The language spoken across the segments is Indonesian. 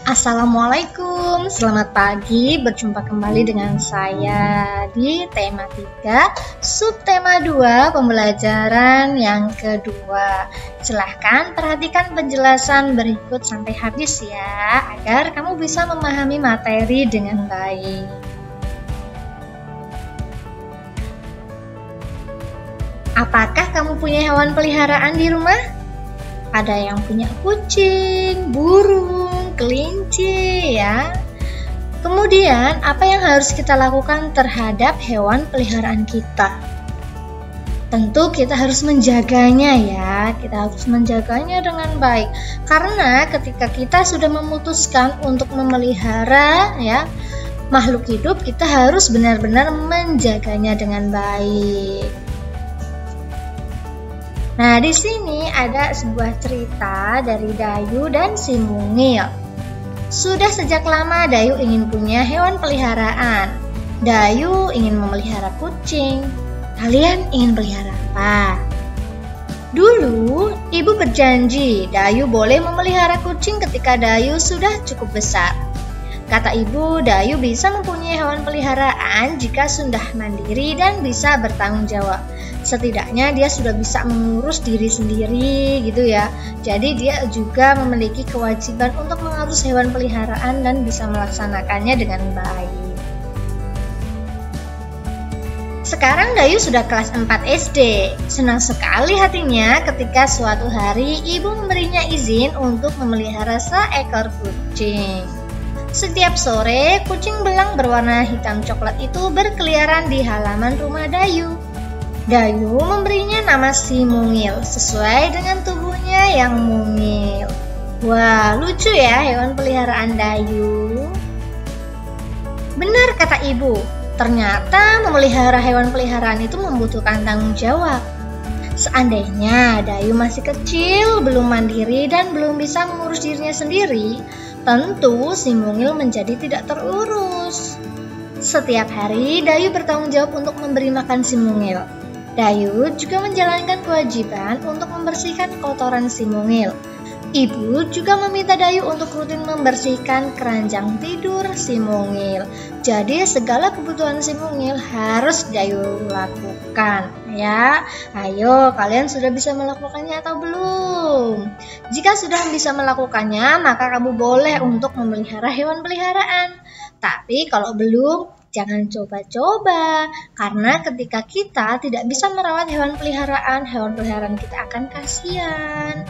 Assalamualaikum, selamat pagi, berjumpa kembali dengan saya di tema 3, subtema 2, pembelajaran yang kedua. Silahkan perhatikan penjelasan berikut sampai habis ya, agar kamu bisa memahami materi dengan baik. Apakah kamu punya hewan peliharaan di rumah? Ada yang punya kucing, burung, kelinci ya. Kemudian apa yang harus kita lakukan terhadap hewan peliharaan kita? Tentu kita harus menjaganya ya. Kita harus menjaganya dengan baik. Karena ketika kita sudah memutuskan untuk memelihara ya makhluk hidup, kita harus benar-benar menjaganya dengan baik. Nah, di sini ada sebuah cerita dari Dayu dan si Mungil. Sudah sejak lama Dayu ingin punya hewan peliharaan. Dayu ingin memelihara kucing. Kalian ingin pelihara apa? Dulu, ibu berjanji Dayu boleh memelihara kucing ketika Dayu sudah cukup besar. Kata ibu, Dayu bisa mempunyai hewan peliharaan jika sudah mandiri dan bisa bertanggung jawab. Setidaknya dia sudah bisa mengurus diri sendiri gitu ya. Jadi dia juga memiliki kewajiban untuk mengurus hewan peliharaan dan bisa melaksanakannya dengan baik. Sekarang Dayu sudah kelas 4 SD. Senang sekali hatinya ketika suatu hari ibu memberinya izin untuk memelihara seekor kucing. Setiap sore, kucing belang berwarna hitam coklat itu berkeliaran di halaman rumah Dayu. Dayu memberinya nama si Mungil sesuai dengan tubuhnya yang mungil. Wah, lucu ya hewan peliharaan Dayu. Benar kata ibu, ternyata memelihara hewan peliharaan itu membutuhkan tanggung jawab. Seandainya Dayu masih kecil, belum mandiri dan belum bisa mengurus dirinya sendiri, tentu si Mungil menjadi tidak terurus. Setiap hari Dayu bertanggung jawab untuk memberi makan si Mungil. Dayu juga menjalankan kewajiban untuk membersihkan kotoran si Mungil. Ibu juga meminta Dayu untuk rutin membersihkan keranjang tidur si Mungil. Jadi segala kebutuhan si Mungil harus Dayu lakukan ya. Ayo, kalian sudah bisa melakukannya atau belum? Jika sudah bisa melakukannya, maka kamu boleh untuk memelihara hewan peliharaan. Tapi kalau belum, jangan coba-coba, karena ketika kita tidak bisa merawat hewan peliharaan kita akan kasihan.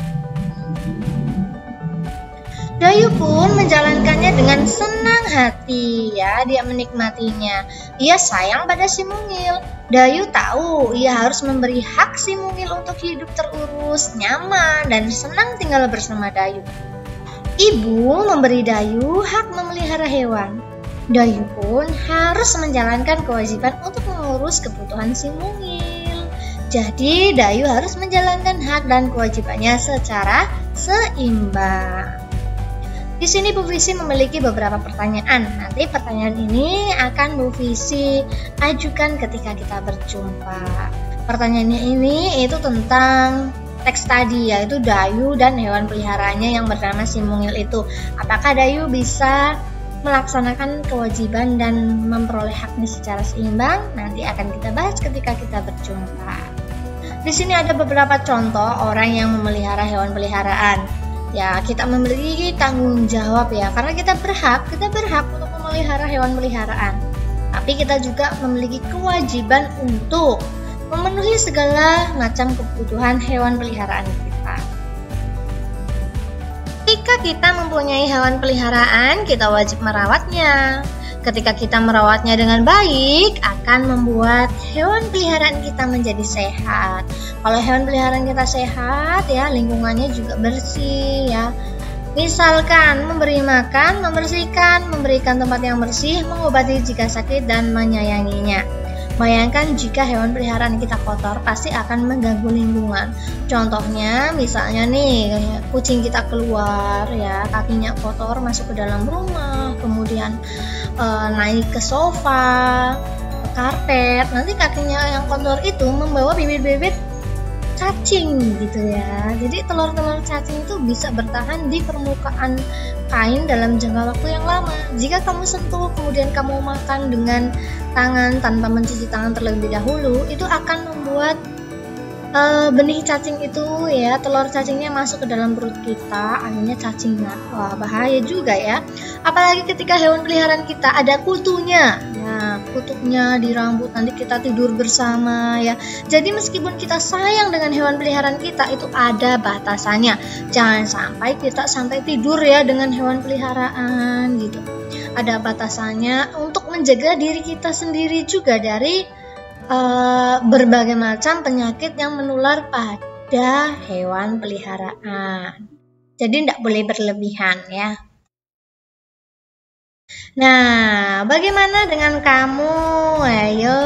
Dayu pun menjalankannya dengan senang hati ya, dia menikmatinya. Ia sayang pada si Mungil. Dayu tahu ia harus memberi hak si Mungil untuk hidup terurus, nyaman, dan senang tinggal bersama Dayu. Ibu memberi Dayu hak memelihara hewan. Dayu pun harus menjalankan kewajiban untuk mengurus kebutuhan si Mungil. Jadi Dayu harus menjalankan hak dan kewajibannya secara seimbang. Di sini Bu Visi memiliki beberapa pertanyaan. Nanti pertanyaan ini akan Bu Visi ajukan ketika kita berjumpa. Pertanyaannya ini itu tentang teks tadi, yaitu Dayu dan hewan peliharaannya yang bernama si Mungil itu. Apakah Dayu bisa melaksanakan kewajiban dan memperoleh haknya secara seimbang? Nanti akan kita bahas ketika kita berjumpa. Di sini ada beberapa contoh orang yang memelihara hewan peliharaan. Ya, kita memiliki tanggung jawab ya, karena kita berhak untuk memelihara hewan peliharaan. Tapi kita juga memiliki kewajiban untuk memenuhi segala macam kebutuhan hewan peliharaan kita. Ketika kita mempunyai hewan peliharaan, kita wajib merawatnya. Ketika kita merawatnya dengan baik, akan membuat hewan peliharaan kita menjadi sehat. Kalau hewan peliharaan kita sehat, ya lingkungannya juga bersih ya. Misalkan memberi makan, membersihkan, memberikan tempat yang bersih, mengobati jika sakit dan menyayanginya. Bayangkan jika hewan peliharaan kita kotor, pasti akan mengganggu lingkungan. Contohnya, misalnya nih, kucing kita keluar ya, kakinya kotor masuk ke dalam rumah, kemudian naik ke sofa, ke karpet. Nanti kakinya yang kotor itu membawa bibit-bibit cacing gitu ya. Jadi telur-telur cacing itu bisa bertahan di permukaan kain dalam jangka waktu yang lama. Jika kamu sentuh kemudian kamu makan dengan tangan tanpa mencuci tangan terlebih dahulu, itu akan membuat benih cacing itu ya, telur cacingnya masuk ke dalam perut kita, akhirnya cacing. Wah, bahaya juga ya. Apalagi ketika hewan peliharaan kita ada kutunya, ya, kutunya di rambut, nanti kita tidur bersama ya. Jadi meskipun kita sayang dengan hewan peliharaan kita, itu ada batasannya. Jangan sampai kita santai tidur ya dengan hewan peliharaan gitu. Ada batasannya untuk menjaga diri kita sendiri juga dari berbagai macam penyakit yang menular pada hewan peliharaan. Jadi tidak boleh berlebihan ya. Nah, bagaimana dengan kamu? Ayo.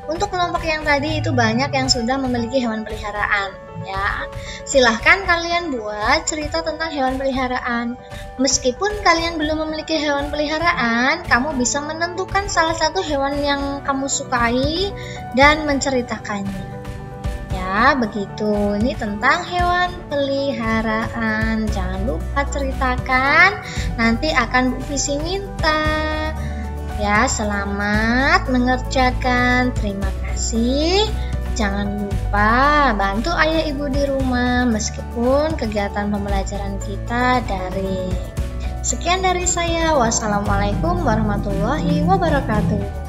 Untuk kelompok yang tadi itu banyak yang sudah memiliki hewan peliharaan ya. Silahkan kalian buat cerita tentang hewan peliharaan. Meskipun kalian belum memiliki hewan peliharaan, kamu bisa menentukan salah satu hewan yang kamu sukai dan menceritakannya. Ya, begitu. Ini tentang hewan peliharaan. Jangan lupa ceritakan. Nanti akan Bu Visi minta. Ya, selamat mengerjakan. Terima kasih. Jangan lupa bantu ayah ibu di rumah meskipun kegiatan pembelajaran kita daring. Sekian dari saya. Wassalamualaikum warahmatullahi wabarakatuh.